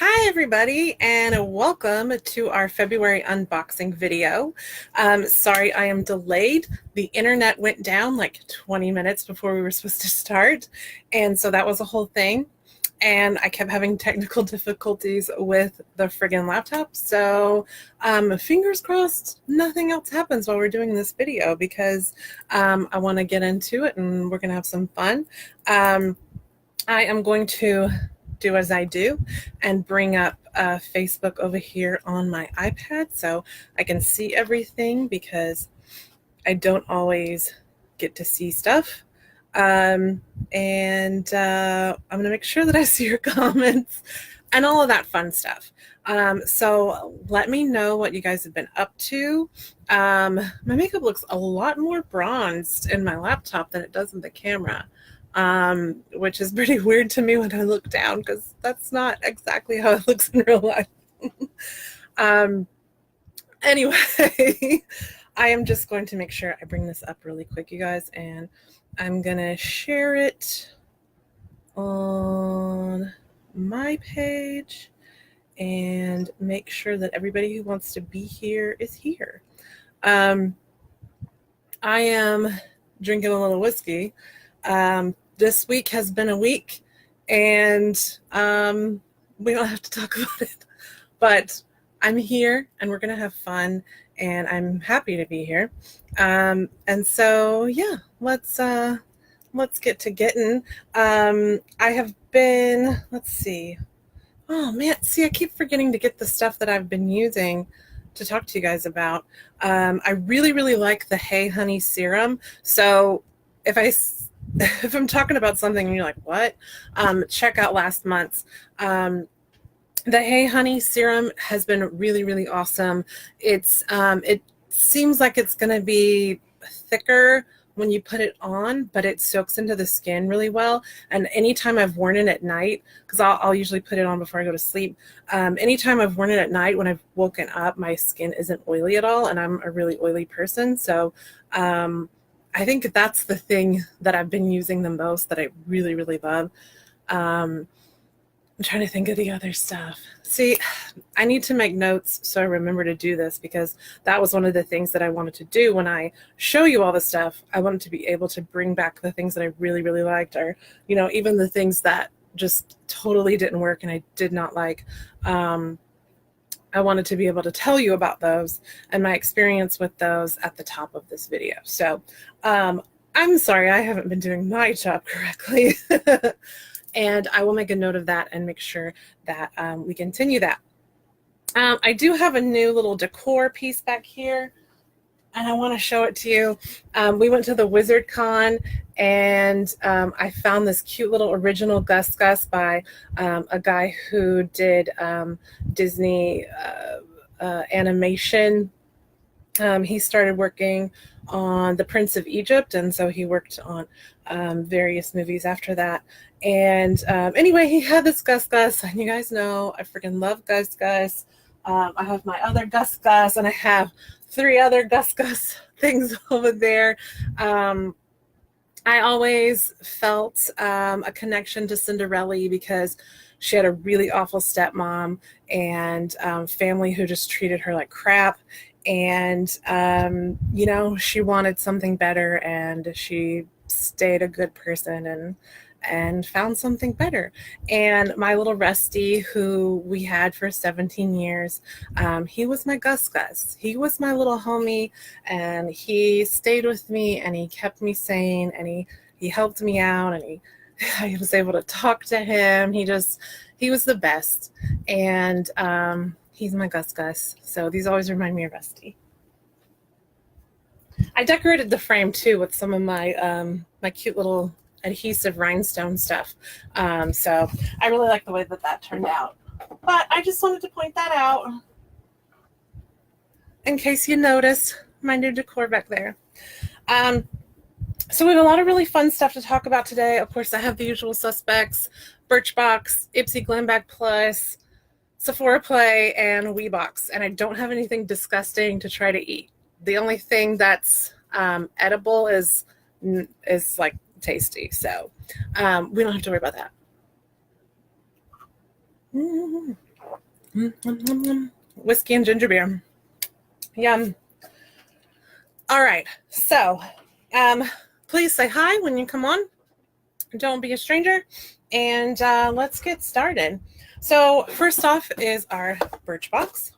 Hi everybody, and welcome to our February unboxing video. Sorry I am delayed. The internet went down like 20 minutes before we were supposed to start, and so that was a whole thing. And I kept having technical difficulties with the friggin' laptop, so fingers crossed nothing else happens while we're doing this video because I want to get into it and we're going to have some fun. I am going to do as I do and bring up Facebook over here on my iPad so I can see everything because I don't always get to see stuff. I'm going to make sure that I see your comments and all of that fun stuff. So let me know what you guys have been up to. My makeup looks a lot more bronzed in my laptop than it does in the camera. Which is pretty weird to me when I look down because that's not exactly how it looks in real life. Anyway, I am just going to make sure I bring this up really quick, you guys, and I'm going to share it on my page and make sure that everybody who wants to be here is here. I am drinking a little whiskey. This week has been a week, and we don't have to talk about it, but I'm here and we're going to have fun, and I'm happy to be here. And so, yeah, let's get to getting. I have been, let's see. Oh man, see, I keep forgetting to get the stuff that I've been using to talk to you guys about. I really, really like the Hey Honey Serum. So if I'm talking about something and you're like, what? Check out last month's. The Hey Honey Serum has been really, really awesome. It seems like it's going to be thicker when you put it on, but it soaks into the skin really well. And anytime I've worn it at night, because I'll usually put it on before I go to sleep, anytime I've worn it at night when I've woken up, my skin isn't oily at all, and I'm a really oily person. So I think that's the thing that I've been using the most that I really, really love. I'm trying to think of the other stuff. See, I need to make notes so I remember to do this because that was one of the things that I wanted to do when I show you all the stuff. I wanted to be able to bring back the things that I really, really liked, or, you know, even the things that just totally didn't work and I did not like. I wanted to be able to tell you about those and my experience with those at the top of this video. So I'm sorry I haven't been doing my job correctly. And I will make a note of that and make sure that we continue that. I do have a new little decor piece back here, and I want to show it to you. We went to the Wizard Con, and I found this cute little original Gus Gus by a guy who did Disney animation. He started working on The Prince of Egypt, and so he worked on various movies after that. And anyway, he had this Gus Gus, and you guys know I freaking love Gus Gus. I have my other Gus Gus, and I have 3 other Gus Gus things over there. I always felt a connection to Cinderella because she had a really awful stepmom and family who just treated her like crap. And, you know, she wanted something better, and she stayed a good person and found something better. And my little Rusty, who we had for 17 years, he was my Gus Gus. He was my little homie, and he stayed with me, and he kept me sane, and he helped me out, and I was able to talk to him. He was the best. And he's my Gus Gus. So these always remind me of Rusty. I decorated the frame too with some of my my cute little adhesive rhinestone stuff. So I really like the way that turned out. But I just wanted to point that out in case you noticed my new decor back there. So we have a lot of really fun stuff to talk about today. Of course, I have the usual suspects: Birchbox, Ipsy Glam Bag Plus, Sephora Play, and Weebox. And I don't have anything disgusting to try to eat. The only thing that's edible is like tasty. So we don't have to worry about that. Whiskey and ginger beer. Yum. All right, so please say hi when you come on. Don't be a stranger, and let's get started. So first off is our Birchbox.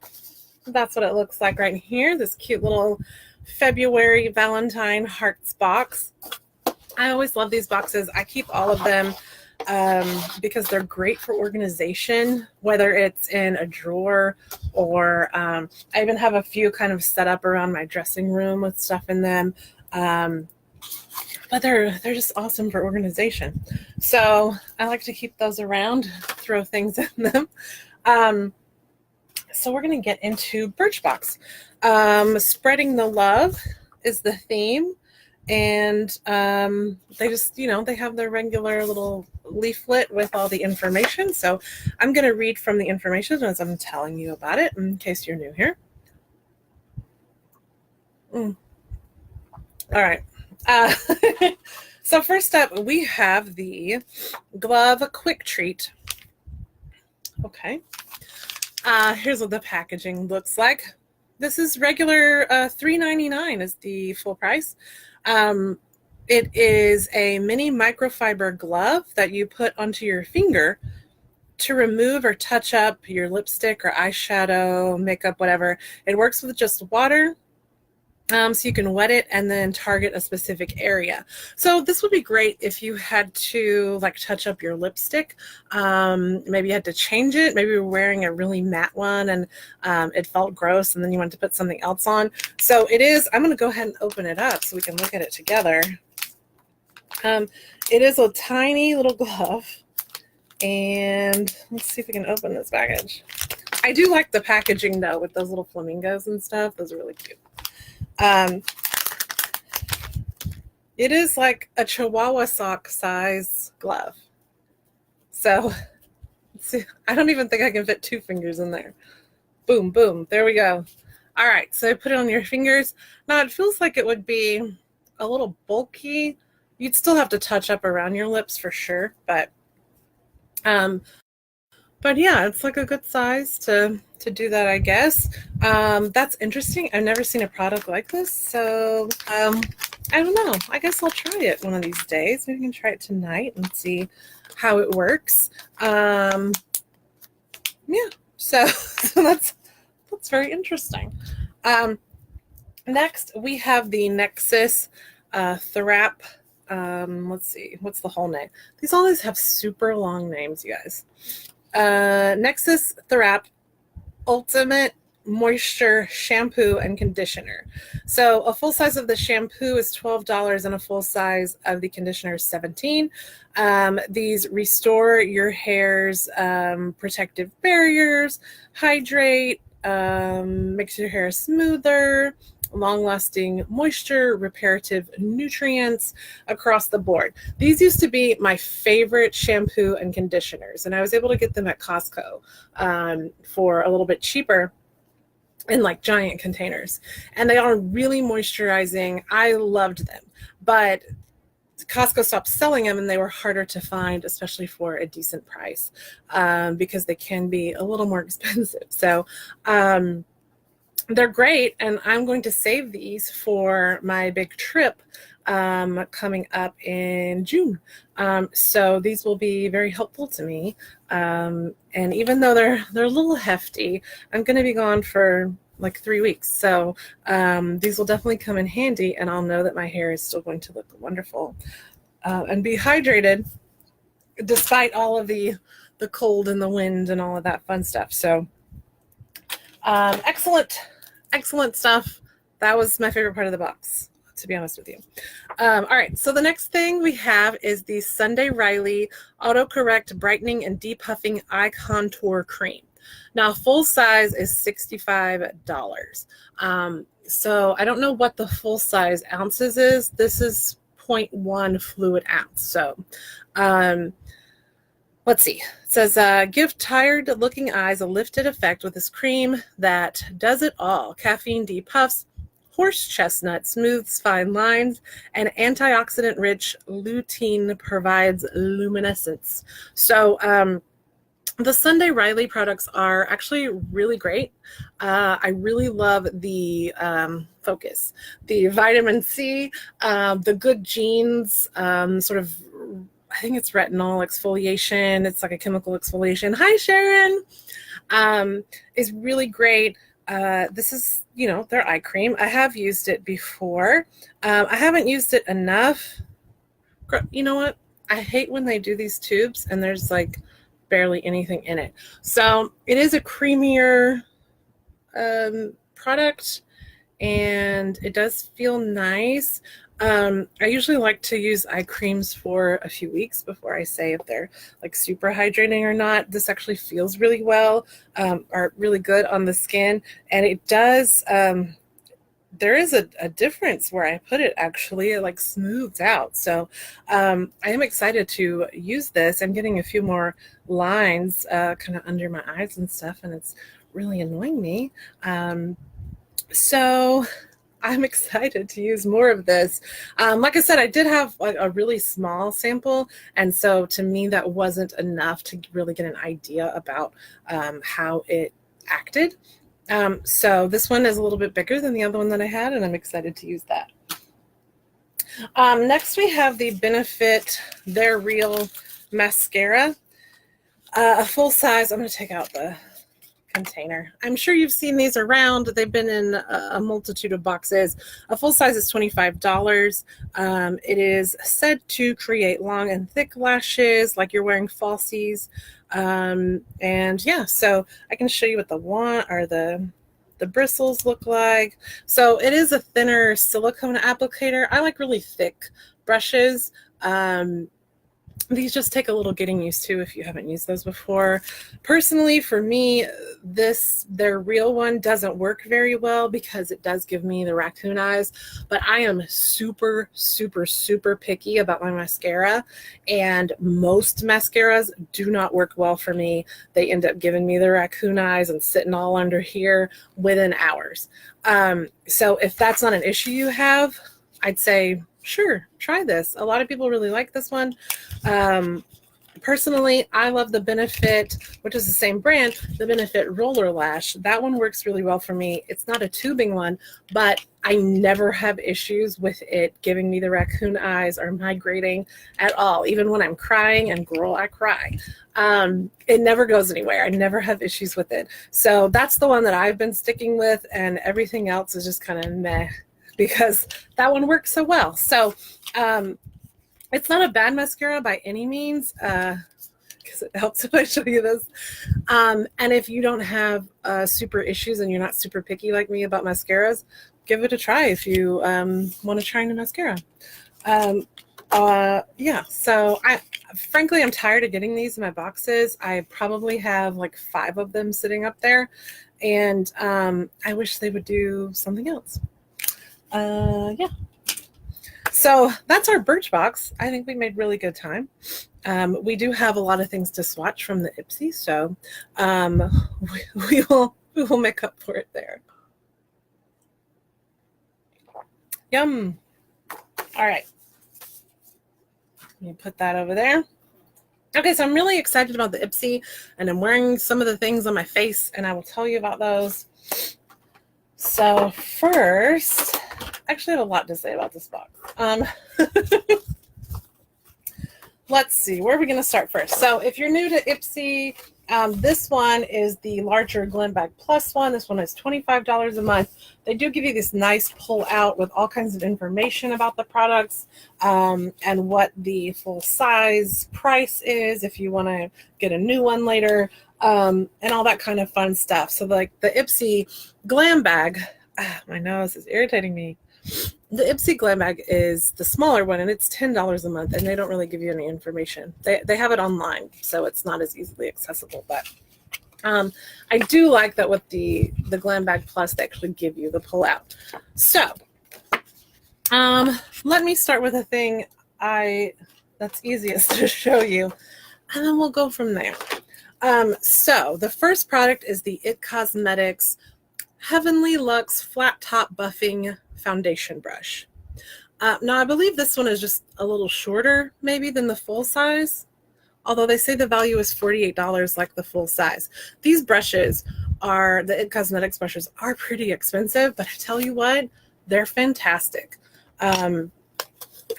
That's what it looks like right here, this cute little February Valentine Hearts box. I always love these boxes. I keep all of them because they're great for organization, whether it's in a drawer or I even have a few kind of set up around my dressing room with stuff in them. But they're just awesome for organization. So I like to keep those around, throw things in them. So we're going to get into Birchbox. Spreading the love is the theme. And they just, they have their regular little leaflet with all the information. So I'm going to read from the information as I'm telling you about it in case you're new here. All right. So first up, we have the Glove Quick Treat. Okay. Here's what the packaging looks like. This is regular $3.99 is the full price. It is a mini microfiber glove that you put onto your finger to remove or touch up your lipstick or eyeshadow, makeup, whatever. It works with just water. So you can wet it and then target a specific area. So this would be great if you had to touch up your lipstick. Maybe you had to change it. Maybe you were wearing a really matte one and it felt gross and then you wanted to put something else on. So it is, I'm going to go ahead and open it up so we can look at it together. It is a tiny little glove. And let's see if we can open this package. I do like the packaging though with those little flamingos and stuff. Those are really cute. It is like a Chihuahua sock size glove. So see, I don't even think I can fit 2 fingers in there. Boom, boom. There we go. All right. So put it on your fingers. Now it feels like it would be a little bulky. You'd still have to touch up around your lips for sure. But yeah, it's like a good size to do that, I guess. That's interesting. I've never seen a product like this. So I don't know. I guess I'll try it one of these days. Maybe we can try it tonight and see how it works. Yeah, so that's very interesting. Next, we have the Nexus Therap. Let's see. What's the whole name? These always have super long names, you guys. Nexus Therap Ultimate Moisture Shampoo and Conditioner. So a full size of the shampoo is $12 and a full size of the conditioner is $17. These restore your hair's protective barriers, hydrate, makes your hair smoother, long-lasting moisture, reparative nutrients across the board. These used to be my favorite shampoo and conditioners, and I was able to get them at Costco for a little bit cheaper in giant containers. And they are really moisturizing. I loved them, but Costco stopped selling them and they were harder to find, especially for a decent price, because they can be a little more expensive. So they're great, and I'm going to save these for my big trip coming up in June. So these will be very helpful to me. And even though they're a little hefty, I'm going to be gone for 3 weeks. So these will definitely come in handy, and I'll know that my hair is still going to look wonderful and be hydrated despite all of the cold and the wind and all of that fun stuff. So excellent stuff. That was my favorite part of the box, to be honest with you. All right, so the next thing we have is the Sunday Riley Autocorrect Brightening and Depuffing Eye Contour Cream. Now, full size is $65. So I don't know what the full size ounces is. This is 0.1 fluid ounce. So let's see. It says, give tired-looking eyes a lifted effect with this cream that does it all. Caffeine depuffs, horse chestnut smooths fine lines, and antioxidant-rich lutein provides luminescence. So The Sunday Riley products are actually really great. I really love the focus, the vitamin C, the Good Genes sort of, I think it's retinol exfoliation. It's like a chemical exfoliation. Hi, Sharon. Is really great. This is, their eye cream. I have used it before. I haven't used it enough. You know what? I hate when they do these tubes and there's like barely anything in it. So it is a creamier product, and it does feel nice. I usually like to use eye creams for a few weeks before I say if they're like super hydrating or not. This actually feels really well, or really good on the skin, and it does. There is a difference where I put it, actually. It like smooths out. So I am excited to use this. I'm getting a few more lines kind of under my eyes and stuff, and it's really annoying me. So I'm excited to use more of this. Like I said, I did have like a really small sample, and so to me that wasn't enough to really get an idea about how it acted. So this one is a little bit bigger than the other one that I had, and I'm excited to use that. Next we have the Benefit They're Real mascara, a full size. I'm going to take out the container. I'm sure you've seen these around. They've been in a multitude of boxes. A full size is $25. It is said to create long and thick lashes like you're wearing falsies. And yeah, so I can show you what the bristles look like. So it is a thinner silicone applicator. I like really thick brushes. These just take a little getting used to if you haven't used those before. Personally, for me, their real one doesn't work very well because it does give me the raccoon eyes, but I am super, super, super picky about my mascara, and most mascaras do not work well for me. They end up giving me the raccoon eyes and sitting all under here within hours. So if that's not an issue you have, I'd say, sure, try this. A lot of people really like this one. Personally, I love the Benefit, which is the same brand, the Benefit Roller Lash. That one works really well for me. It's not a tubing one, but I never have issues with it giving me the raccoon eyes or migrating at all, even when I'm crying, and girl, I cry. It never goes anywhere. I never have issues with it. So that's the one that I've been sticking with, and everything else is just kind of meh, because that one works so well. So it's not a bad mascara by any means, because it helps if I show you this. And if you don't have super issues and you're not super picky like me about mascaras, give it a try if you want to try a new mascara. Yeah, so frankly, I'm tired of getting these in my boxes. I probably have like 5 of them sitting up there, and I wish they would do something else. Yeah. So that's our Birchbox. I think we made really good time. We do have a lot of things to swatch from the Ipsy, so we will make up for it there. Yum. All right. Let me put that over there. Okay, so I'm really excited about the Ipsy, and I'm wearing some of the things on my face, and I will tell you about those. So first, actually I have a lot to say about this box. Let's see, where are we going to start first? So if you're new to Ipsy, this one is the larger Glam Bag Plus one. This one is $25 a month. They do give you this nice pull out with all kinds of information about the products, and what the full size price is if you want to get a new one later, and all that kind of fun stuff. So like the Ipsy Glam Bag, my nose is irritating me. The Ipsy Glam Bag is the smaller one, and it's $10 a month, and they don't really give you any information. They have it online, so it's not as easily accessible, but I do like that with the Glam Bag Plus, they actually give you the pull-out. So let me start with a thing that's easiest to show you, and then we'll go from there. So the first product is the IT Cosmetics Heavenly Luxe Flat Top Buffing Foundation Brush. Now I believe this one is just a little shorter maybe than the full size. although they say the value is $48 like the full size. These brushes are, the It Cosmetics brushes are pretty expensive, but I tell you what, they're fantastic.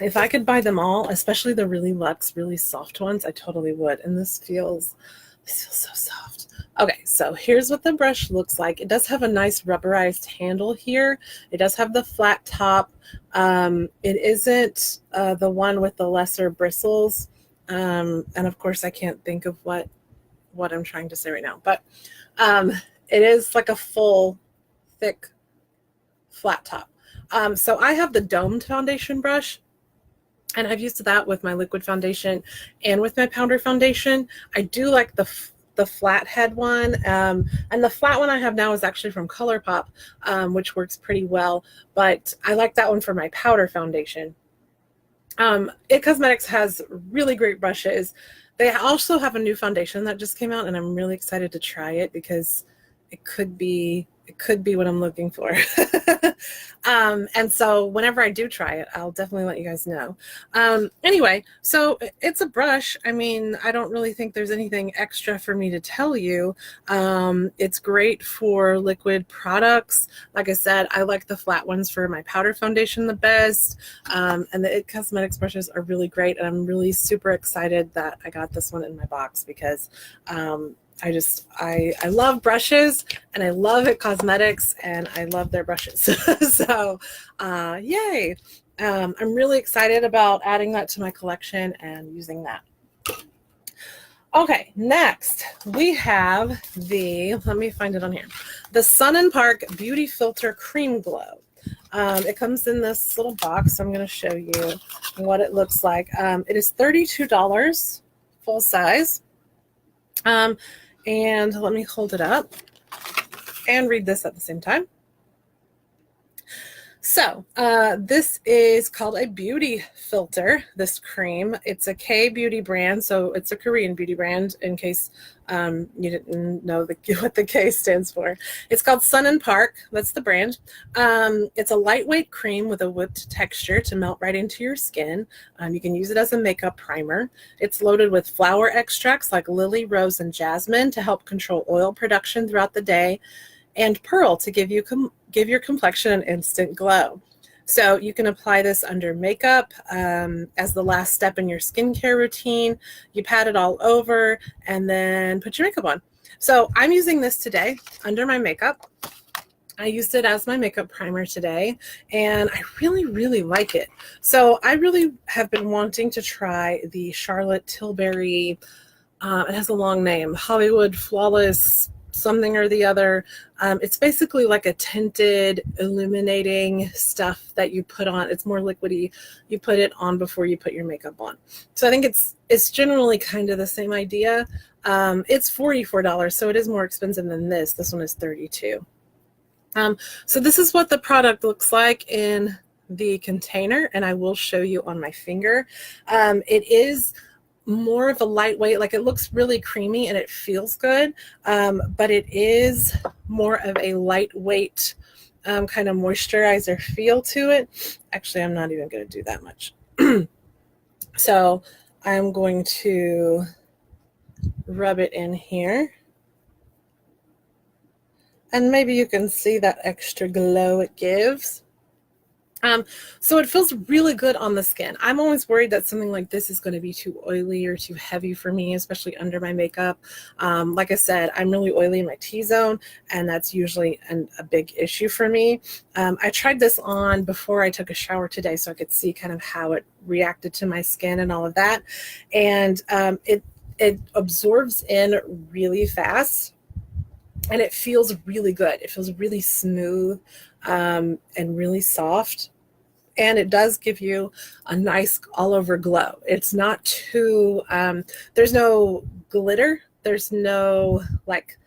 If I could buy them all, especially the really luxe, really soft ones, I totally would. And this feels so soft. Okay, so here's what the brush looks like. It does have a nice rubberized handle here. It does have the flat top. It isn't the one with the lesser bristles. And of course, I can't think of what I'm trying to say right now. But it is like a full, thick, flat top. So I have the domed foundation brush. And I've used that with my liquid foundation and with my powder foundation. I do like the flathead one. And the flat one I have now is actually from ColourPop, which works pretty well. But I like that one for my powder foundation. It Cosmetics has really great brushes. They also have a new foundation that just came out, and I'm really excited to try it because it could be what I'm looking for. And so whenever I do try it, I'll definitely let you guys know. Anyway, so it's a brush. I mean, I don't really think there's anything extra for me to tell you. It's great for liquid products. Like I said, I like the flat ones for my powder foundation the best. And the It Cosmetics brushes are really great. And I'm really super excited that I got this one in my box because I love brushes, and I love It Cosmetics, and I love their brushes. So yay. I'm really excited about adding that to my collection and using that. Okay, next we have let me find it on here, the Sun & Park Beauty Filter Cream Glow. It comes in this little box, so I'm going to show you what it looks like. It is $32 full size. And let me hold it up and read this at the same time. So this is called a beauty filter, this cream. It's a K beauty brand, so it's a Korean beauty brand in case you didn't know what the K stands for. It's called Sun & Park, that's the brand. It's a lightweight cream with a whipped texture to melt right into your skin. You can use it as a makeup primer. It's loaded with flower extracts like lily, rose, and jasmine to help control oil production throughout the day, and pearl to give your complexion an instant glow. So you can apply this under makeup as the last step in your skincare routine. You pat it all over and then put your makeup on. So I'm using this today under my makeup. I used it as my makeup primer today, and I really, really like it. So I really have been wanting to try the Charlotte Tilbury, it has a long name, Hollywood Flawless something or the other. It's basically like a tinted illuminating stuff that you put on. It's more liquidy. You put it on before you put your makeup on. So I think it's generally kind of the same idea. It's $44, so it is more expensive than this. This one is $32. So this is what the product looks like in the container, and I will show you on my finger. It is more of a lightweight, like it looks really creamy and it feels good, but it is more of a lightweight kind of moisturizer feel to it. Actually, I'm not even going to do that much. So I'm going to rub it in here, and maybe you can see that extra glow it gives. So it feels really good on the skin. I'm always worried that something like this is going to be too oily or too heavy for me, especially under my makeup. Like I said, I'm really oily in my T-zone, and that's usually a big issue for me. I tried this on before I took a shower today so I could see kind of how it reacted to my skin and all of that. And it absorbs in really fast, and it feels really good. It feels really smooth and really soft. And it does give you a nice all-over glow. It's not too, there's no glitter. There's no like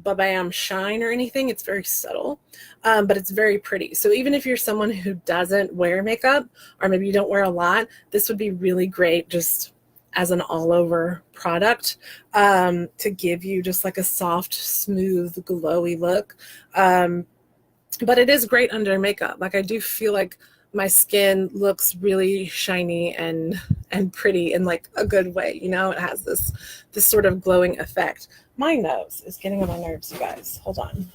ba-bam shine or anything. It's very subtle, but it's very pretty. So even if you're someone who doesn't wear makeup, or maybe you don't wear a lot, this would be really great just as an all-over product to give you just like a soft, smooth, glowy look. But it is great under makeup. Like I do feel like my skin looks really shiny and pretty in like a good way. You know, it has this sort of glowing effect. My nose is getting on my nerves, you guys. Hold on.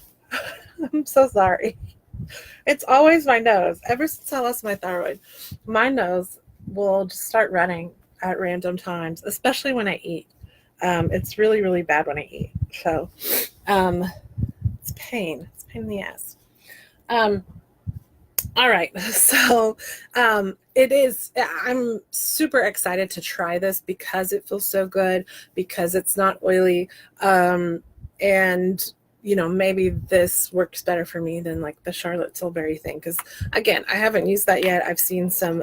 I'm so sorry. It's always my nose. Ever since I lost my thyroid, my nose will just start running at random times, especially when I eat. It's really, really bad when I eat. So it's pain. It's pain in the ass. All right. So it is, I'm super excited to try this because it feels so good, because it's not oily. And you know, maybe this works better for me than like the Charlotte Tilbury thing. Because again, I haven't used that yet. I've seen some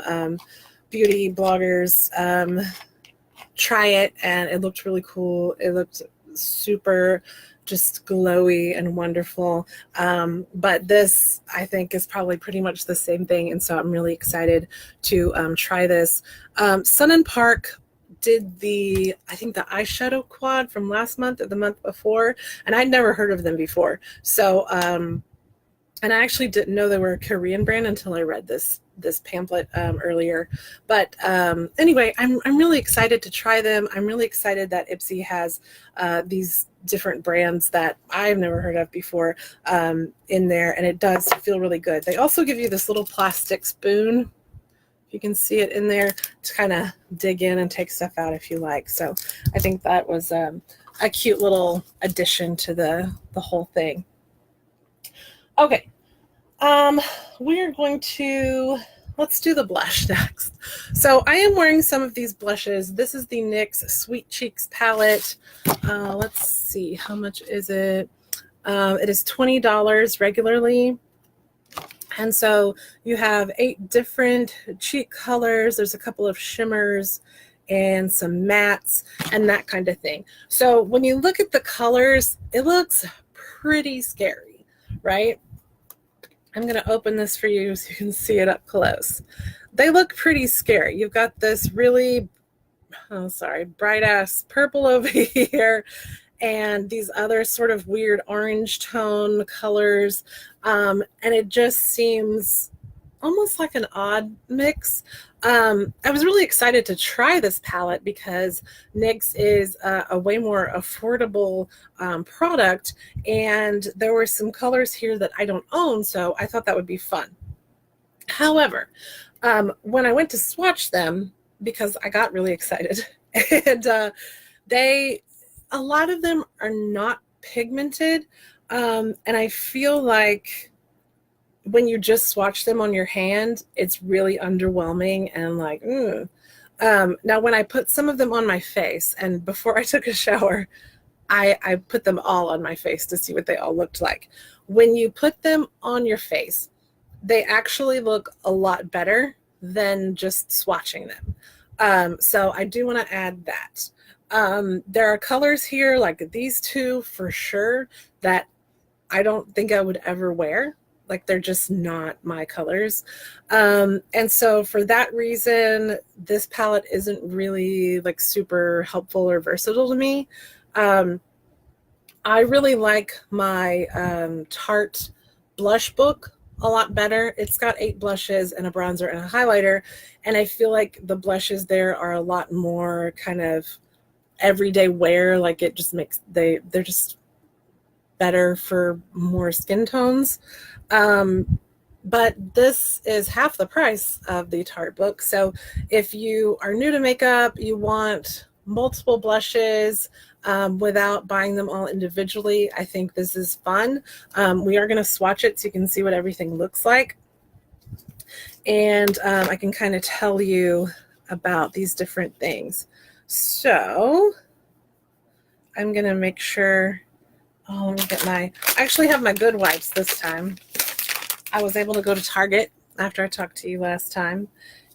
beauty bloggers try it, and it looked really cool. It looked super just glowy and wonderful. But this, I think, is probably pretty much the same thing. And so I'm really excited to try this. Sun and Park did I think the eyeshadow quad from last month or the month before, and I'd never heard of them before. So, and I actually didn't know they were a Korean brand until I read this pamphlet earlier. But anyway, I'm really excited to try them. I'm really excited that Ipsy has these different brands that I've never heard of before in there, and it does feel really good. They also give you this little plastic spoon. You can see it in there to kind of dig in and take stuff out if you like. So I think that was a cute little addition to the whole thing. Okay, we are going to, let's do the blush next. So I am wearing some of these blushes. This is the NYX Sweet Cheeks palette. Let's see, how much is it? It is $20 regularly. And so you have 8 different cheek colors. There's a couple of shimmers and some mattes and that kind of thing. So when you look at the colors, it looks pretty scary, right? I'm going to open this for you so you can see it up close. They look pretty scary. You've got this really, bright ass purple over here, and these other sort of weird orange tone colors. And it just seems almost like an odd mix. I was really excited to try this palette because NYX is a way more affordable product, and there were some colors here that I don't own, so I thought that would be fun. However, when I went to swatch them, because I got really excited, and a lot of them are not pigmented, and I feel like when you just swatch them on your hand, it's really underwhelming and like, now when I put some of them on my face, and before I took a shower, I put them all on my face to see what they all looked like. When you put them on your face, they actually look a lot better than just swatching them. So I do want to add that. There are colors here, like these two for sure, that I don't think I would ever wear. Like, they're just not my colors. And so for that reason, this palette isn't really like super helpful or versatile to me. I really like my Tarte blush book a lot better. It's got 8 blushes and a bronzer and a highlighter, and I feel like the blushes there are a lot more kind of everyday wear. Like, it just makes, they're just better for more skin tones. But this is half the price of the Tarte book. So if you are new to makeup, you want multiple blushes without buying them all individually, I think this is fun. We are going to swatch it so you can see what everything looks like. And I can kind of tell you about these different things. So I'm going to make sure, let me get I actually have my good wipes this time. I was able to go to Target after I talked to you last time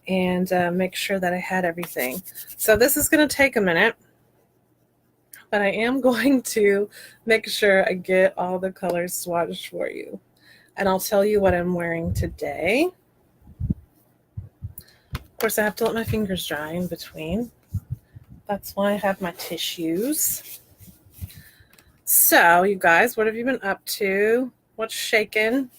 and make sure that I had everything. So this is going to take a minute, but I am going to make sure I get all the colors swatched for you. And I'll tell you what I'm wearing today. Of course, I have to let my fingers dry in between. That's why I have my tissues. So, you guys, what have you been up to? What's shaking?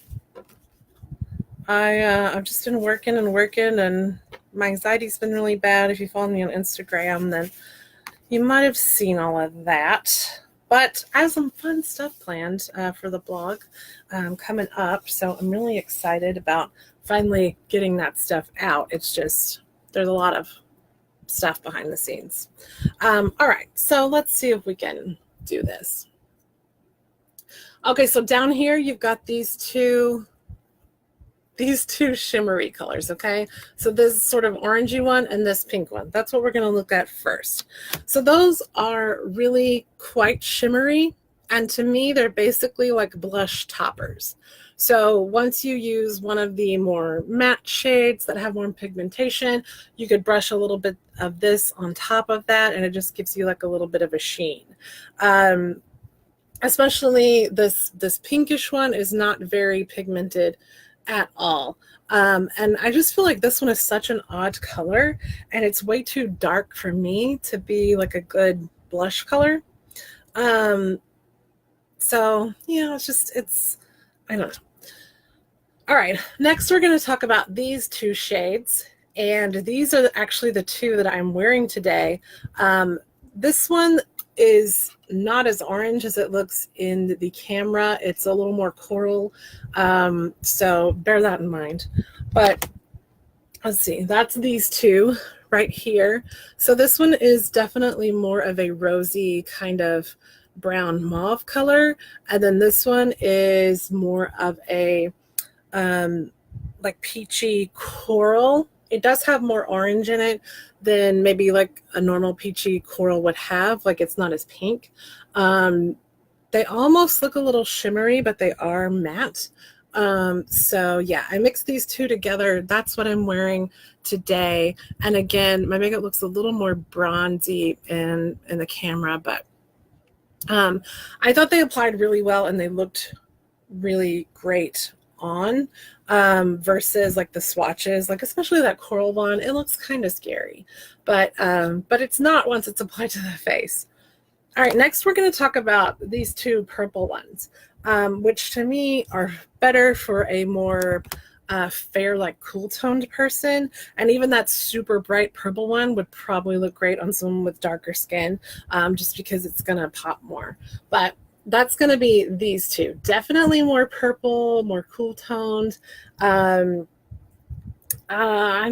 I've just been working and working, and my anxiety's been really bad. If you follow me on Instagram, then you might have seen all of that. But I have some fun stuff planned for the blog coming up, so I'm really excited about finally getting that stuff out. It's just, there's a lot of stuff behind the scenes. All right, so let's see if we can do this. Okay, so down here you've got these two shimmery colors, okay? So this sort of orangey one and this pink one. That's what we're going to look at first. So those are really quite shimmery, and to me they're basically like blush toppers. So once you use one of the more matte shades that have more pigmentation, you could brush a little bit of this on top of that, and it just gives you like a little bit of a sheen. Especially this pinkish one is not very pigmented at all. And I just feel like this one is such an odd color, and it's way too dark for me to be like a good blush color. So yeah, I don't know. All right, next we're going to talk about these two shades, and these are actually the two that I'm wearing today. This one is not as orange as it looks in the camera. It's a little more coral, so bear that in mind. But let's see, that's these two right here. So this one is definitely more of a rosy kind of brown mauve color, and then this one is more of a like peachy coral. It does have more orange in it than maybe like a normal peachy coral would have. Like, it's not as pink. They almost look a little shimmery, but they are matte. So yeah, I mixed these two together. That's what I'm wearing today. And again, my makeup looks a little more bronzy in the camera, but I thought they applied really well and they looked really great on, versus like the swatches, like especially that coral one. It looks kind of scary, but it's not once it's applied to the face. All right, next we're going to talk about these two purple ones, which to me are better for a more fair, like cool toned person. And even that super bright purple one would probably look great on someone with darker skin, just because it's going to pop more. But that's going to be these two. Definitely more purple, more cool toned. I'm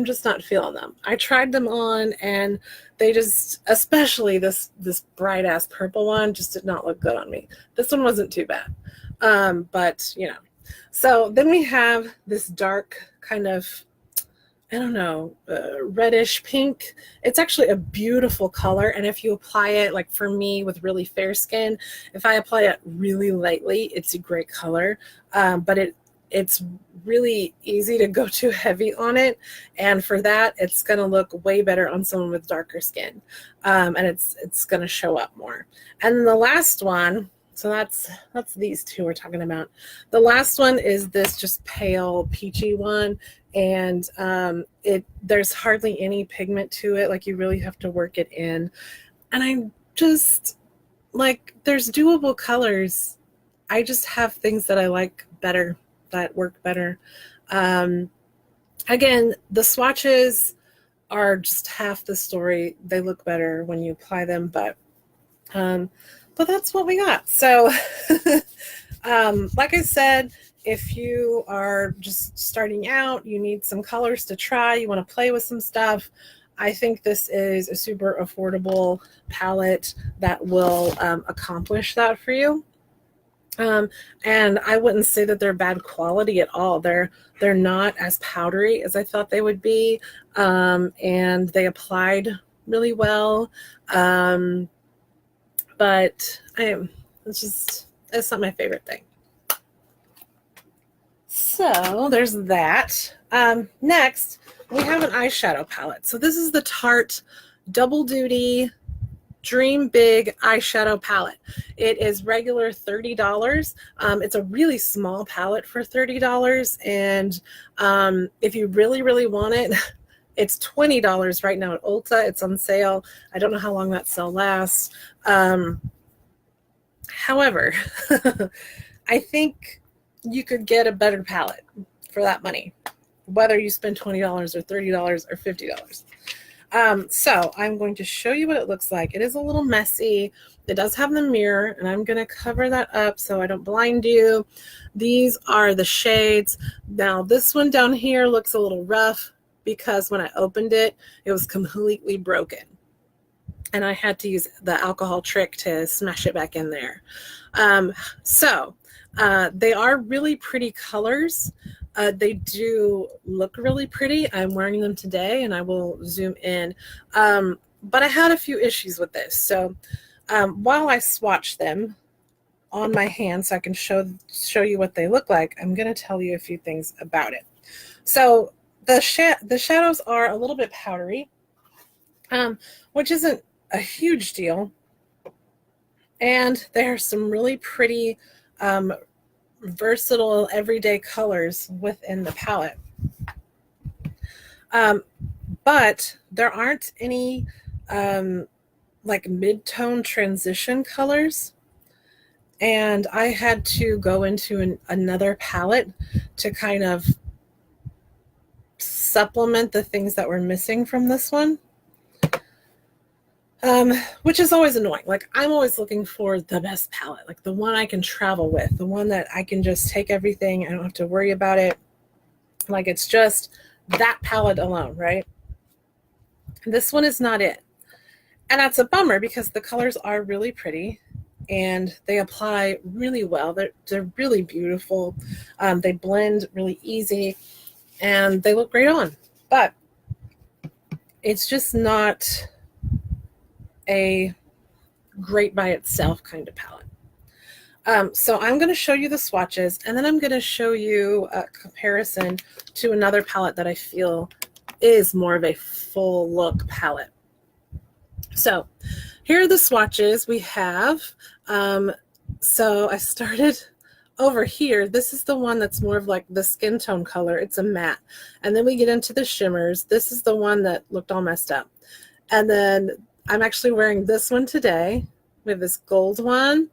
just not feeling them. I tried them on and they just, especially this bright ass purple one, just did not look good on me. This one wasn't too bad. But you know. So then we have this dark kind of, I don't know, reddish pink. It's actually a beautiful color, and if you apply it, like for me with really fair skin, if I apply it really lightly, it's a great color. But it's really easy to go too heavy on it, and for that, it's going to look way better on someone with darker skin, and it's going to show up more. And the last one, so that's these two we're talking about. The last one is this just pale peachy one, and there's hardly any pigment to it. Like, you really have to work it in. And I just, like, there's doable colors. I just have things that I like better, that work better. Again, the swatches are just half the story. They look better when you apply them, but that's what we got. So like I said, if you are just starting out, you need some colors to try, you want to play with some stuff, I think this is a super affordable palette that will accomplish that for you. And I wouldn't say that they're bad quality at all. They're not as powdery as I thought they would be, and they applied really well. But it's not my favorite thing. So there's that. Next, we have an eyeshadow palette. So this is the Tarte Double Duty Dream Big eyeshadow palette. It is regular $30. It's a really small palette for $30. And if you really, really want it, it's $20 right now at Ulta. It's on sale. I don't know how long that sale lasts. However, I think you could get a better palette. for that money, whether you spend $20 or $30 or $50. So I'm going to show you what it looks like. It is a little messy. It does have the mirror, and I'm going to cover that up so I don't blind you. These are the shades. Now this one down here looks a little rough because when I opened it, it was completely broken. And I had to use the alcohol trick to smash it back in there. They are really pretty colors. They do look really pretty. I'm wearing them today, and I will zoom in. But I had a few issues with this. So while I swatch them on my hand so I can show you what they look like, I'm going to tell you a few things about it. So the shadows are a little bit powdery, which isn't a huge deal. And there are some really pretty versatile everyday colors within the palette. But there aren't any like mid-tone transition colors. And I had to go into another palette to kind of supplement the things that were missing from this one. Which is always annoying. Like, I'm always looking for the best palette, like the one I can travel with, the one that I can just take everything. I don't have to worry about it. Like, it's just that palette alone, right? This one is not it. And that's a bummer because the colors are really pretty and they apply really well. They're really beautiful. They blend really easy and they look great on. But it's just not a great by itself kind of palette. So I'm going to show you the swatches, and then I'm going to show you a comparison to another palette that I feel is more of a full look palette. So here are the swatches we have. So I started over here. This is the one that's more of like the skin tone color. It's a matte. And then we get into the shimmers. This is the one that looked all messed up. And then I'm actually wearing this one today. We have this gold one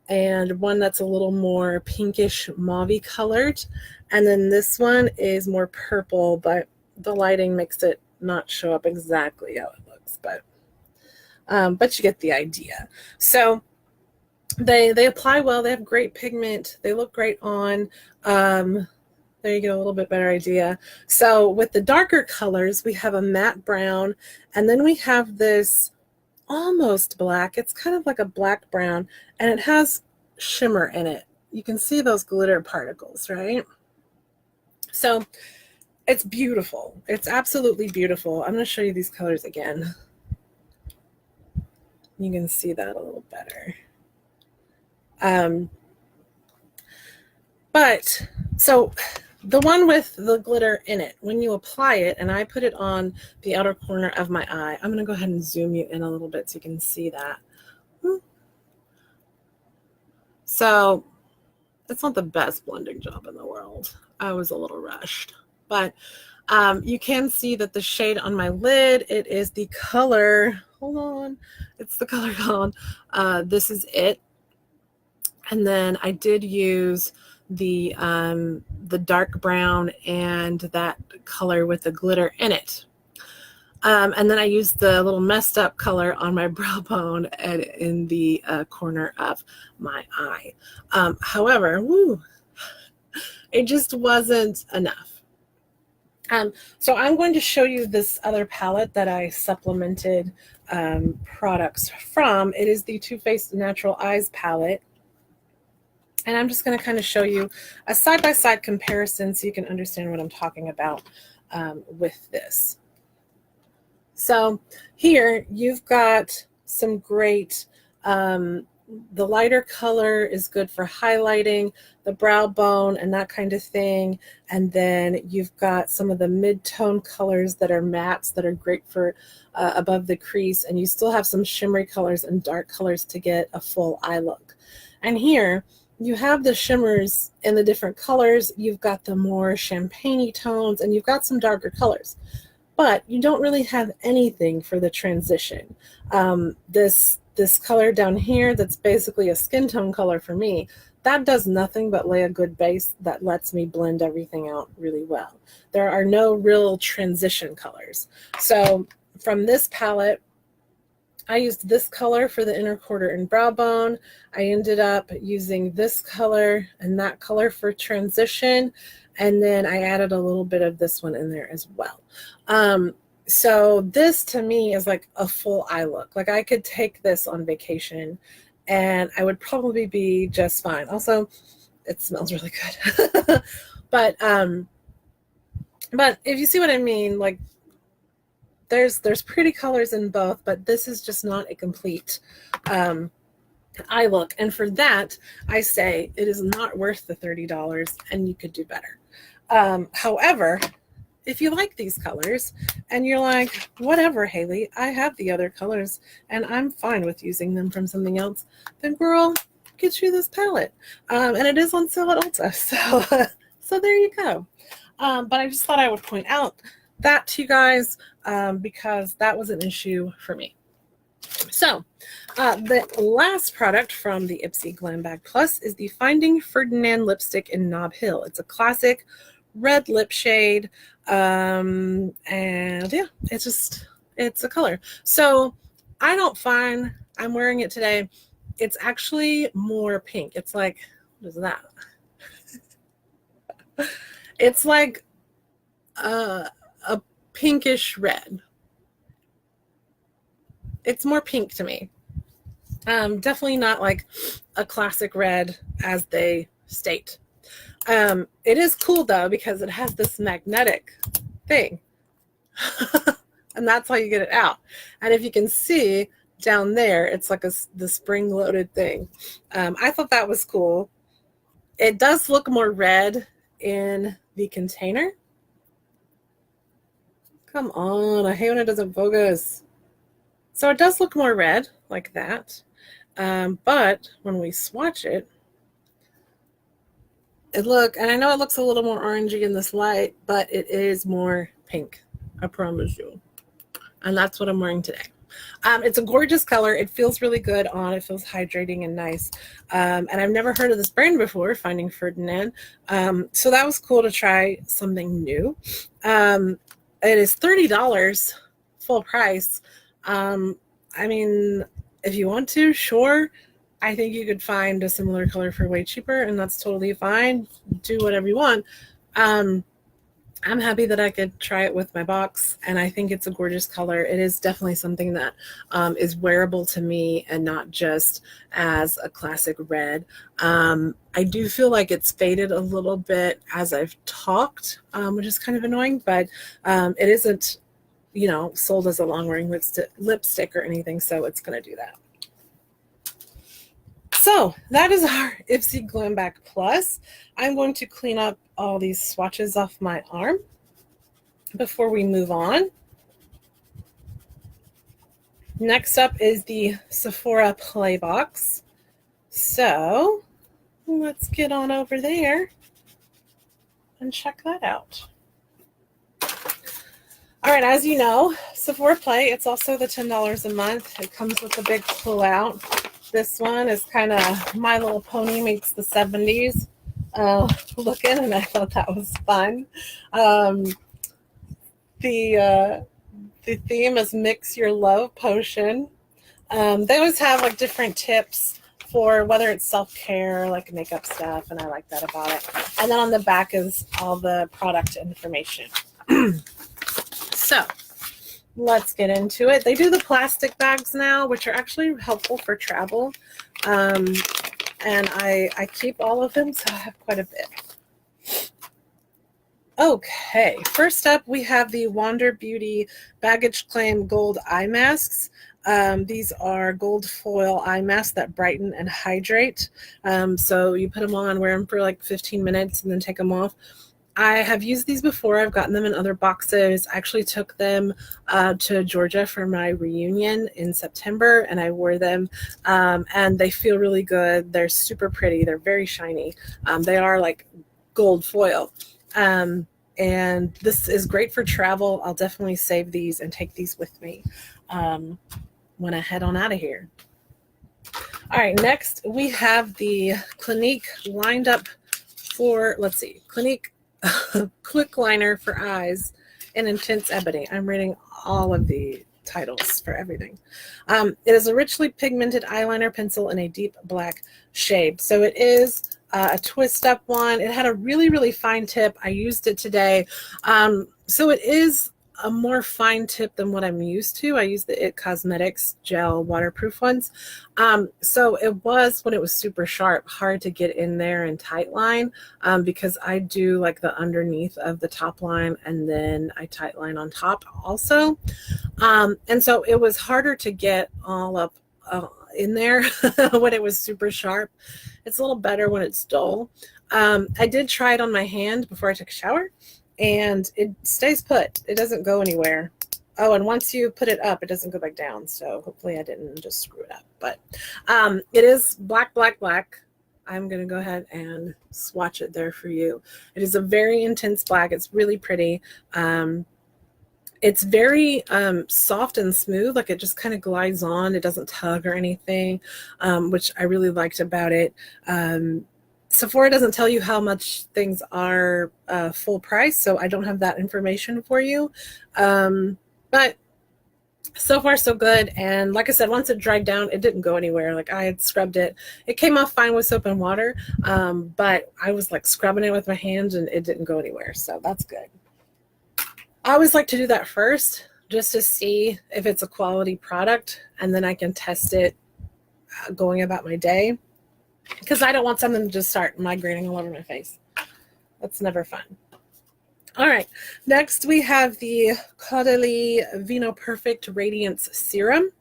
and one that's a little more pinkish mauve-y colored. And then this one is more purple, but the lighting makes it not show up exactly how it looks, but you get the idea. So they apply well. They have great pigment. They look great on. There you get a little bit better idea. So with the darker colors, we have a matte brown, and then we have this almost black. It's kind of like a black brown, and it has shimmer in it. You can see those glitter particles, right? So it's beautiful. It's absolutely beautiful. I'm going to show you these colors again. You can see that a little better. But so the one with the glitter in it, when you apply it, and I put it on the outer corner of my eye, I'm going to go ahead and zoom you in a little bit so you can see that. So it's not the best blending job in the world. I was a little rushed, but you can see that the shade on my lid, it is the color, hold on, it's the color gone. This is it. And then I did use the dark brown and that color with the glitter in it. And then I used the little messed up color on my brow bone and in the corner of my eye. However, it just wasn't enough. So I'm going to show you this other palette that I supplemented products from. It is the Too Faced Natural Eyes palette. And I'm just going to kind of show you a side-by-side comparison so you can understand what I'm talking about with this. So here you've got some great, the lighter color is good for highlighting the brow bone and that kind of thing. And then you've got some of the mid-tone colors that are mattes that are great for above the crease. And you still have some shimmery colors and dark colors to get a full eye look. And here, you have the shimmers in the different colors. You've got the more champagne-y tones, and you've got some darker colors. But you don't really have anything for the transition. This color down here that's basically a skin tone color for me, that does nothing but lay a good base that lets me blend everything out really well. There are no real transition colors. So from this palette, I used this color for the inner quarter and brow bone. I ended up using this color and that color for transition. And then I added a little bit of this one in there as well. So this to me is like a full eye look. Like I could take this on vacation and I would probably be just fine. Also, it smells really good. But if you see what I mean, like there's pretty colors in both, but this is just not a complete eye look. And for that, I say it is not worth the $30 and you could do better. However, if you like these colors and you're like, whatever, Haley, I have the other colors and I'm fine with using them from something else, then girl, get you this palette. And it is on sale at Ulta. So there you go. But I just thought I would point out that to you guys because that was an issue for me. So the last product from the Ipsy Glam Bag Plus is the Finding Ferdinand lipstick in Nob Hill. It's a classic red lip shade. And yeah, it's a color. So I don't find, I'm wearing it today, it's actually more pink. It's like, what is that? It's like a pinkish red. It's more pink to me. Definitely not like a classic red as they state. It is cool though because it has this magnetic thing. And that's how you get it out. And if you can see down there, it's like the spring-loaded thing. I thought that was cool. It does look more red in the container. Come on, I hate when it doesn't focus. So it does look more red like that. But when we swatch it, and I know it looks a little more orangey in this light, but it is more pink, I promise you. And that's what I'm wearing today. It's a gorgeous color. It feels really good on. It feels hydrating and nice. And I've never heard of this brand before, Finding Ferdinand. So that was cool to try something new. It is $30 full price. I mean, if you want to, sure. I think you could find a similar color for way cheaper, and that's totally fine. Do whatever you want. I'm happy that I could try it with my box, and I think it's a gorgeous color. It is definitely something that is wearable to me and not just as a classic red. I do feel like it's faded a little bit as I've talked, which is kind of annoying, but it isn't, sold as a long-wearing lipstick or anything, so it's going to do that. So that is our Ipsy Glam Bag Plus. I'm going to clean up all these swatches off my arm before we move on. Next up is the Sephora Play Box. So let's get on over there and check that out. All right, as you know, Sephora Play, it's also the $10 a month. It comes with a big pull-out. This one is kind of My Little Pony meets the 70s looking, and I thought that was fun. The theme is Mix Your Love Potion. They always have like different tips for whether it's self-care, like makeup stuff, and I like that about it. And then on the back is all the product information. So let's get into it. They do the plastic bags now, which are actually helpful for travel. And I keep all of them, so I have quite a bit. Okay, first up we have the Wander Beauty Baggage Claim Gold Eye Masks. These are gold foil eye masks that brighten and hydrate. So you put them on, wear them for like 15 minutes, and then take them off. I have used these before. I've gotten them in other boxes. I actually took them to Georgia for my reunion in September, and I wore them, and they feel really good. They're super pretty. They're very shiny. They are like gold foil, and this is great for travel. I'll definitely save these and take these with me when I head on out of here. All right, next we have the Clinique lined up for, let's see, Clinique Quick Liner for Eyes in Intense Ebony. I'm reading all of the titles for everything. It is a richly pigmented eyeliner pencil in a deep black shade. So it is a twist up one. It had a really, really fine tip. I used it today. So it is a more fine tip than what I'm used to. I use the It Cosmetics gel waterproof ones. So it was, when it was super sharp, hard to get in there and tight line because I do like the underneath of the top line and then I tight line on top also. And so it was harder to get all up in there when it was super sharp. It's a little better when it's dull. I did try it on my hand before I took a shower, and it stays put. It doesn't go anywhere. Oh, and once you put it up, it doesn't go back down. So hopefully I didn't just screw it up. But it is black, black, black. I'm going to go ahead and swatch it there for you. It is a very intense black. It's really pretty. It's very soft and smooth. Like it just kind of glides on. It doesn't tug or anything, which I really liked about it. Sephora doesn't tell you how much things are full price, so I don't have that information for you. But so far so good. And like I said, once it dried down, it didn't go anywhere. Like I had scrubbed it. It came off fine with soap and water, but I was like scrubbing it with my hands and it didn't go anywhere. So that's good. I always like to do that first just to see if it's a quality product, and then I can test it going about my day, because I don't want something to just start migrating all over my face. That's never fun. All right, next we have the Caudalie Vino Perfect Radiance Serum.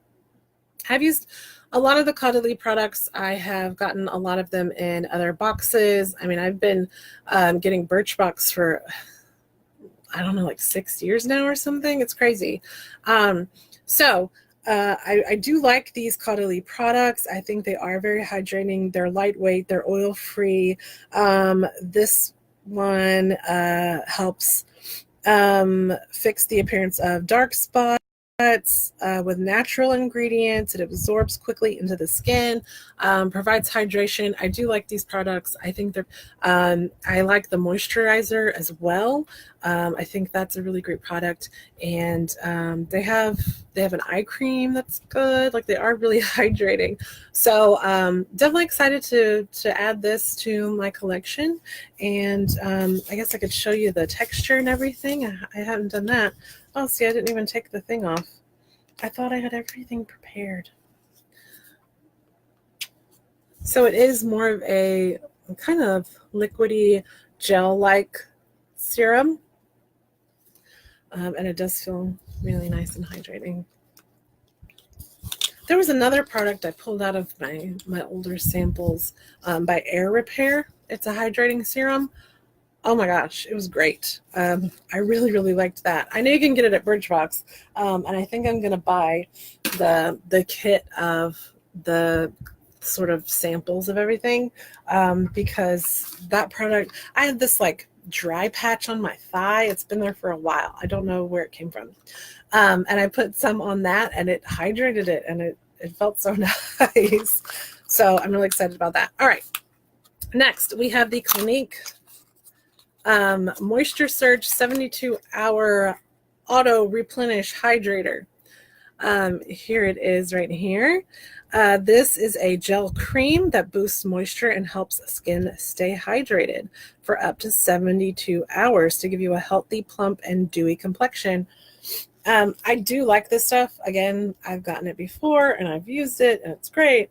I've used a lot of the Caudalie products. I have gotten a lot of them in other boxes. I mean, I've been getting Birchbox for, I don't know, like 6 years now or something. It's crazy. I do like these Caudalie products. I think they are very hydrating. They're lightweight. They're oil-free. This one helps fix the appearance of dark spots with natural ingredients. It absorbs quickly into the skin, provides hydration. I do like these products. I think they're, I like the moisturizer as well. I think that's a really great product. And they have an eye cream that's good. Like they are really hydrating. So definitely excited to add this to my collection. And I guess I could show you the texture and everything. I haven't done that. Oh, see, I didn't even take the thing off. I thought I had everything prepared. So it is more of a kind of liquidy gel-like serum. And it does feel really nice and hydrating. There was another product I pulled out of my older samples by Air Repair. It's a hydrating serum. Oh my gosh, it was great. I really, really liked that. I know you can get it at Birchbox, and I think I'm going to buy the kit of the sort of samples of everything because that product, I had this like dry patch on my thigh. It's been there for a while. I don't know where it came from. And I put some on that and it hydrated it and it felt so nice. So I'm really excited about that. All right. Next, we have the Clinique Moisture Surge 72-hour Auto Replenish Hydrator. Here it is right here. This is a gel cream that boosts moisture and helps skin stay hydrated for up to 72 hours to give you a healthy, plump, and dewy complexion. I do like this stuff. Again, I've gotten it before and I've used it and it's great.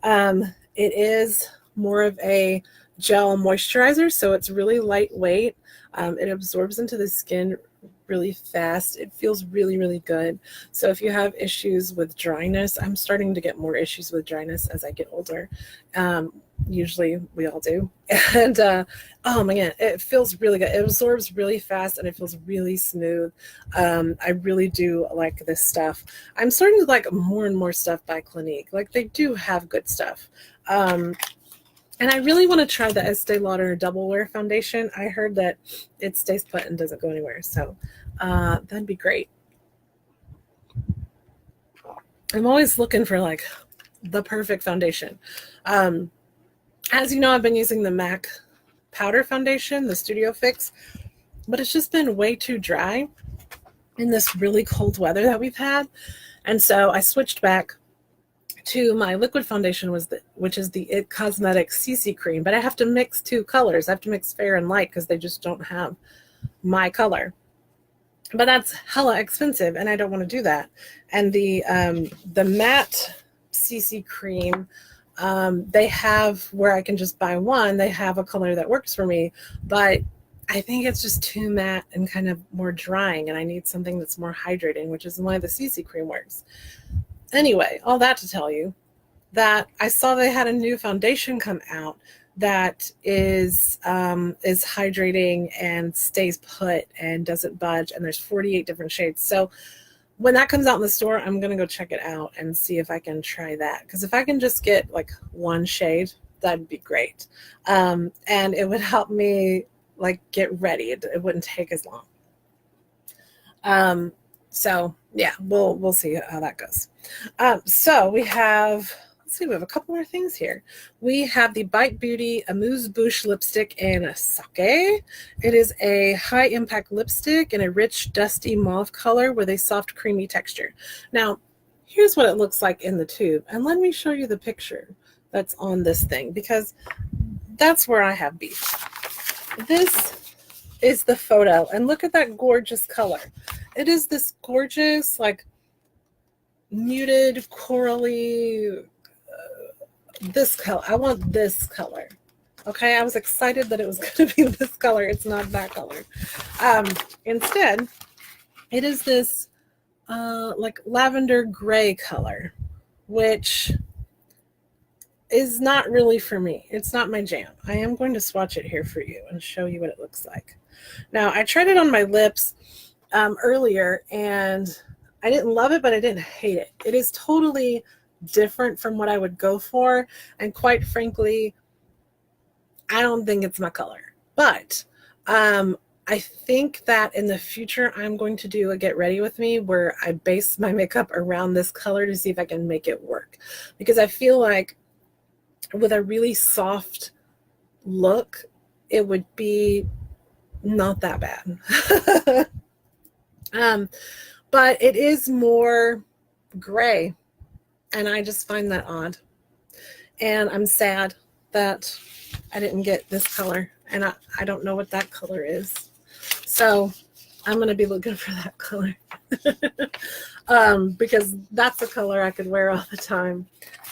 It is more of a gel moisturizer, so it's really lightweight. It absorbs into the skin really fast. It feels really, really good. So if you have issues with dryness, I'm starting to get more issues with dryness as I get older. Usually we all do. And oh man, it feels really good. It absorbs really fast and it feels really smooth. I really do like this stuff. I'm starting to like more and more stuff by Clinique. Like they do have good stuff. And I really want to try the Estee Lauder Double Wear Foundation. I heard that it stays put and doesn't go anywhere. So that'd be great. I'm always looking for like the perfect foundation. As you know, I've been using the MAC powder foundation, the Studio Fix, but it's just been way too dry in this really cold weather that we've had. And so I switched back to my liquid foundation, which is the It Cosmetics CC cream, but I have to mix two colors. I have to mix fair and light because they just don't have my color. But that's hella expensive, and I don't want to do that. And the matte CC cream, they have where I can just buy one. They have a color that works for me, but I think it's just too matte and kind of more drying, and I need something that's more hydrating, which is why the CC cream works. Anyway, all that to tell you that I saw they had a new foundation come out that is hydrating and stays put and doesn't budge, and there's 48 different shades. So when that comes out in the store, I'm gonna go check it out and see if I can try that, because if I can just get like one shade, that'd be great, and it would help me like get ready. It wouldn't take as long. So yeah, we'll see how that goes. So we have, let's see, we have a couple more things here. We have the Bite Beauty Amuse Bouche lipstick in Sake. It is a high impact lipstick in a rich, dusty mauve color with a soft, creamy texture. Now, here's what it looks like in the tube. And let me show you the picture that's on this thing, because that's where I have beef. This is the photo, and look at that gorgeous color. It is this gorgeous, like, muted, corally, this color. I want this color. Okay, I was excited that it was going to be this color. It's not that color. Instead, it is this like lavender gray color, which is not really for me. It's not my jam. I am going to swatch it here for you and show you what it looks like. Now, I tried it on my lips earlier, and I didn't love it, but I didn't hate it. It is totally different from what I would go for, and quite frankly, I don't think it's my color. But I think that in the future, I'm going to do a get ready with me where I base my makeup around this color to see if I can make it work, because I feel like with a really soft look, it would be not that bad. But it is more gray, and I just find that odd. And I'm sad that I didn't get this color, and I don't know what that color is. So I'm going to be looking for that color because that's a color I could wear all the time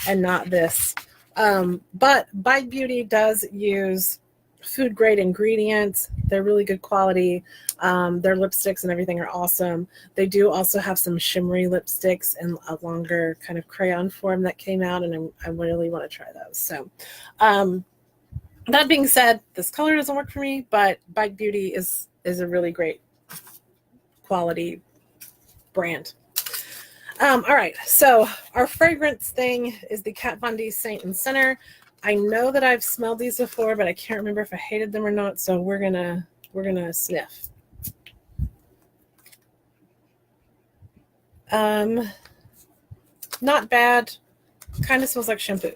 and not this. But Bite Beauty does use food grade ingredients. They're really good quality. Their lipsticks and everything are awesome. They do also have some shimmery lipsticks in a longer kind of crayon form that came out, and I really want to try those. So that being said, this color doesn't work for me, but Bite Beauty is a really great quality brand. All right, so our fragrance thing is the Kat Von D Saint and Sinner. I know that I've smelled these before, but I can't remember if I hated them or not, so we're gonna sniff. Not bad. Kind of smells like shampoo.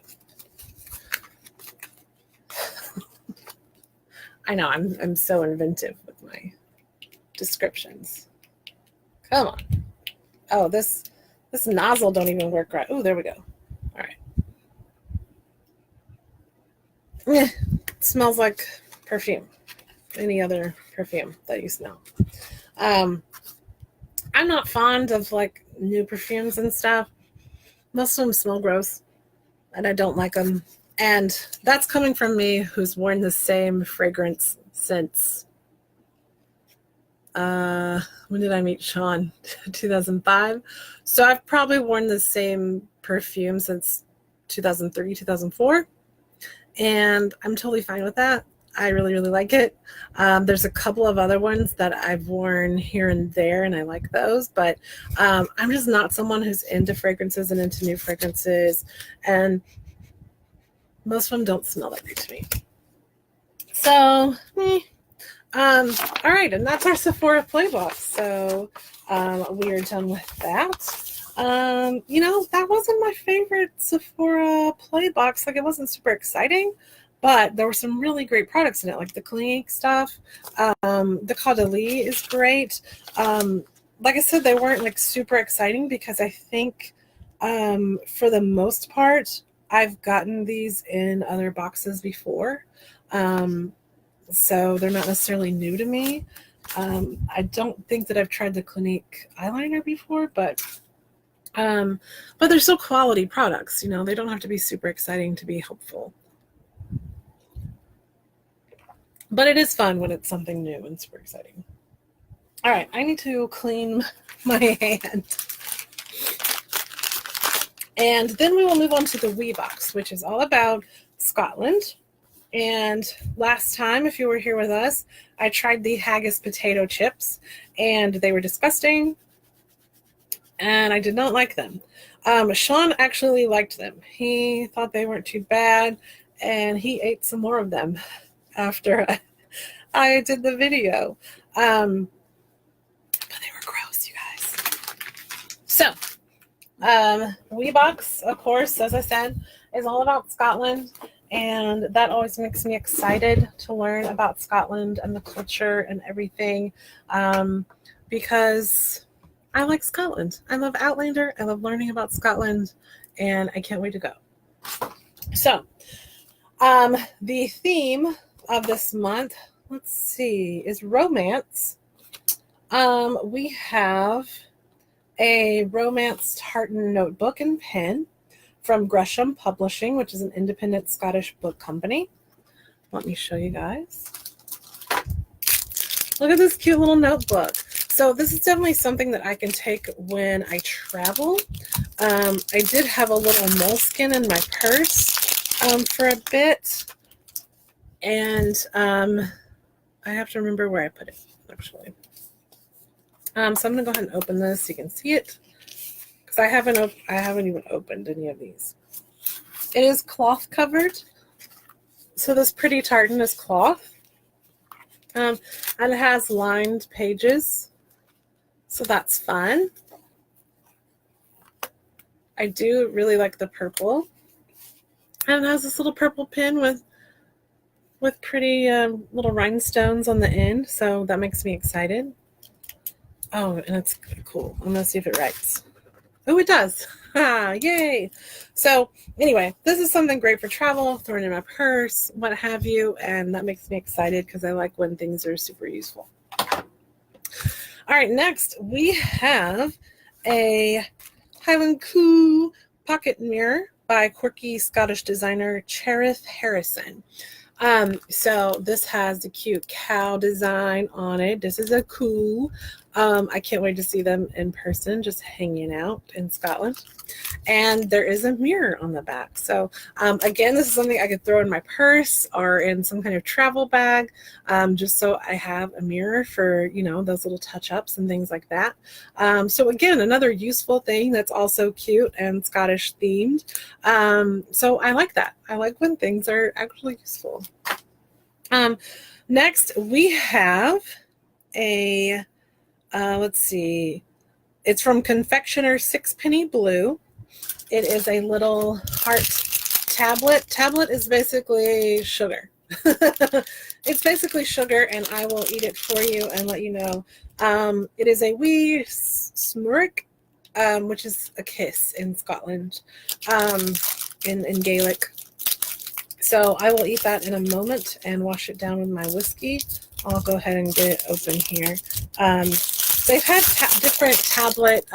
I know, I'm so inventive with my descriptions. Come on. Oh, this nozzle don't even work right. Oh, there we go. All right. It smells like perfume. Any other perfume that you smell. I'm not fond of like new perfumes and stuff. Most of them smell gross, and I don't like them. And that's coming from me, who's worn the same fragrance since, when did I meet Sean? 2005. So I've probably worn the same perfume since 2003, 2004. And I'm totally fine with that. I really, really like it. There's a couple of other ones that I've worn here and there, and I like those. But I'm just not someone who's into fragrances and into new fragrances. And most of them don't smell that great to me. So, all right, and that's our Sephora Playbox. So we are done with that. That wasn't my favorite Sephora play box. Like, it wasn't super exciting, but there were some really great products in it, like the Clinique stuff. The Caudalie is great. Like I said, they weren't like super exciting because I think for the most part, I've gotten these in other boxes before. So they're not necessarily new to me. I don't think that I've tried the Clinique eyeliner before, but they're still quality products. They don't have to be super exciting to be helpful. But it is fun when it's something new and super exciting. All right, I need to clean my hand. And then we will move on to the Weebox, which is all about Scotland. And last time, if you were here with us, I tried the haggis potato chips, and they were disgusting, and I did not like them. Sean actually liked them. He thought they weren't too bad, and he ate some more of them after I did the video. But they were gross, you guys. So, Weebox, of course, as I said, is all about Scotland. And that always makes me excited to learn about Scotland and the culture and everything, because I like Scotland. I love Outlander. I love learning about Scotland, and I can't wait to go. So, the theme of this month, let's see, is romance. We have a romance tartan notebook and pen from Gresham Publishing, which is an independent Scottish book company. Let me show you guys. Look at this cute little notebook. So this is definitely something that I can take when I travel. I did have a little moleskin in my purse for a bit, and I have to remember where I put it, actually. So I'm going to go ahead and open this so you can see it, because I haven't even opened any of these. It is cloth covered, so this pretty tartan is cloth, and it has lined pages, so that's fun. I do really like the purple, and it has this little purple pin with pretty little rhinestones on the end, so that makes me excited. Oh, and it's cool. I'm gonna see if it writes. Oh, it does. Yay. So anyway, this is something great for travel, throwing in my purse, what have you, and that makes me excited because I like when things are super useful. All right, next we have a Highland Coo pocket mirror by quirky Scottish designer Cherith Harrison. So this has the cute cow design on it. This is a Coo. I can't wait to see them in person, just hanging out in Scotland. And there is a mirror on the back. So again, this is something I could throw in my purse or in some kind of travel bag, just so I have a mirror for, those little touch-ups and things like that. So again, another useful thing that's also cute and Scottish themed. So I like that. I like when things are actually useful. Next, we have a, let's see, it's from Confectioner Sixpenny Blue. It is a little heart tablet. Tablet is basically sugar. It's basically sugar, and I will eat it for you and let you know. It is a wee smurrick, which is a kiss in Scotland, in Gaelic. So I will eat that in a moment and wash it down with my whiskey. I'll go ahead and get it open here. They've had different tablet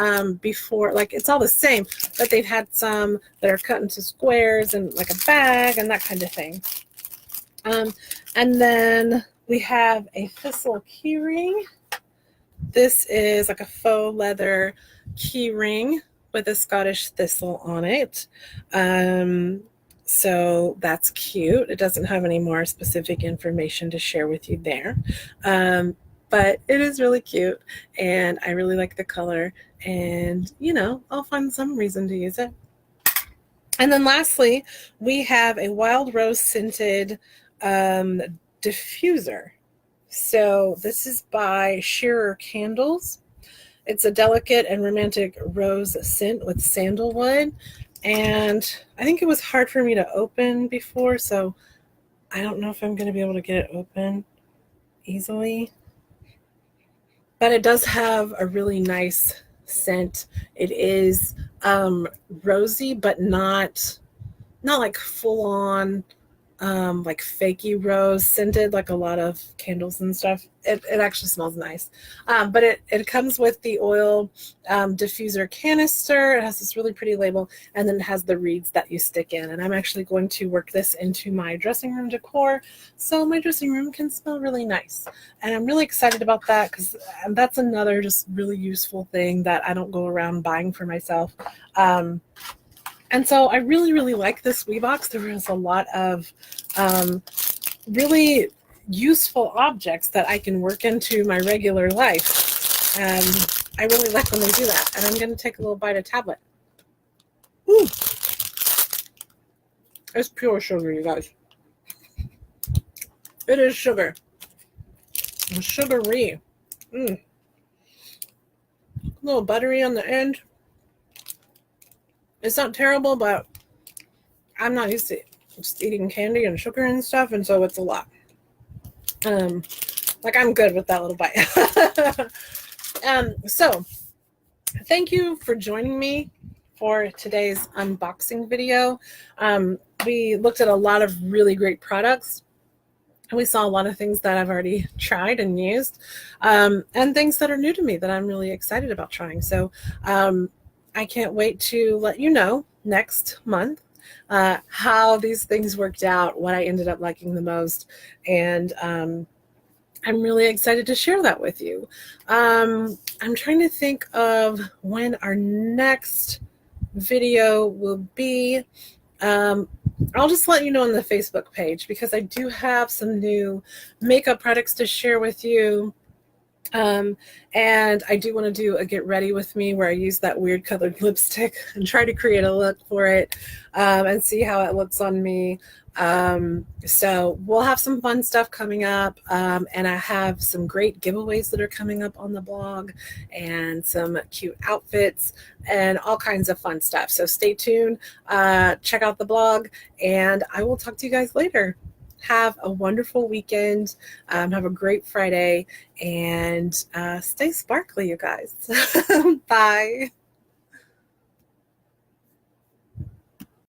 before, like it's all the same, but they've had some that are cut into squares and like a bag and that kind of thing. And then we have a thistle key ring. This is like a faux leather key ring with a Scottish thistle on it. So that's cute. It doesn't have any more specific information to share with you there. But it is really cute, and I really like the color, and I'll find some reason to use it. And then lastly, we have a wild rose scented diffuser. So this is by Shearer Candles, It's a delicate and romantic rose scent with sandalwood. And I think it was hard for me to open before, so I don't know if I'm going to be able to get it open easily. But it does have a really nice scent. It is rosy, but not like full on like fakey rose scented like a lot of candles and stuff. It actually smells nice. But it comes with the oil diffuser canister. It has this really pretty label, and then it has the reeds that you stick in. And I'm actually going to work this into my dressing room decor so my dressing room can smell really nice. And I'm really excited about that because that's another just really useful thing that I don't go around buying for myself. And so I really, really like this Weebox. There was a lot of really useful objects that I can work into my regular life. I really like when they do that. And I'm going to take a little bite of tablet. Ooh. It's pure sugar, you guys. It is sugar. It's sugary. A little buttery on the end. It's not terrible, but I'm not used to just eating candy and sugar and stuff, and so it's a lot. Like I'm good with that little bite. So thank you for joining me for today's unboxing video. We looked at a lot of really great products, and we saw a lot of things that I've already tried and used, and things that are new to me that I'm really excited about trying. So I can't wait to let you know next month how these things worked out, what I ended up liking the most, and I'm really excited to share that with you. I'm trying to think of when our next video will be. I'll just let you know on the Facebook page because I do have some new makeup products to share with you. And I do want to do a get ready with me where I use that weird colored lipstick and try to create a look for it and see how it looks on me. So we'll have some fun stuff coming up, and I have some great giveaways that are coming up on the blog and some cute outfits and all kinds of fun stuff. So stay tuned, check out the blog, and I will talk to you guys later. Have a wonderful weekend. Have a great Friday, and stay sparkly, you guys. Bye.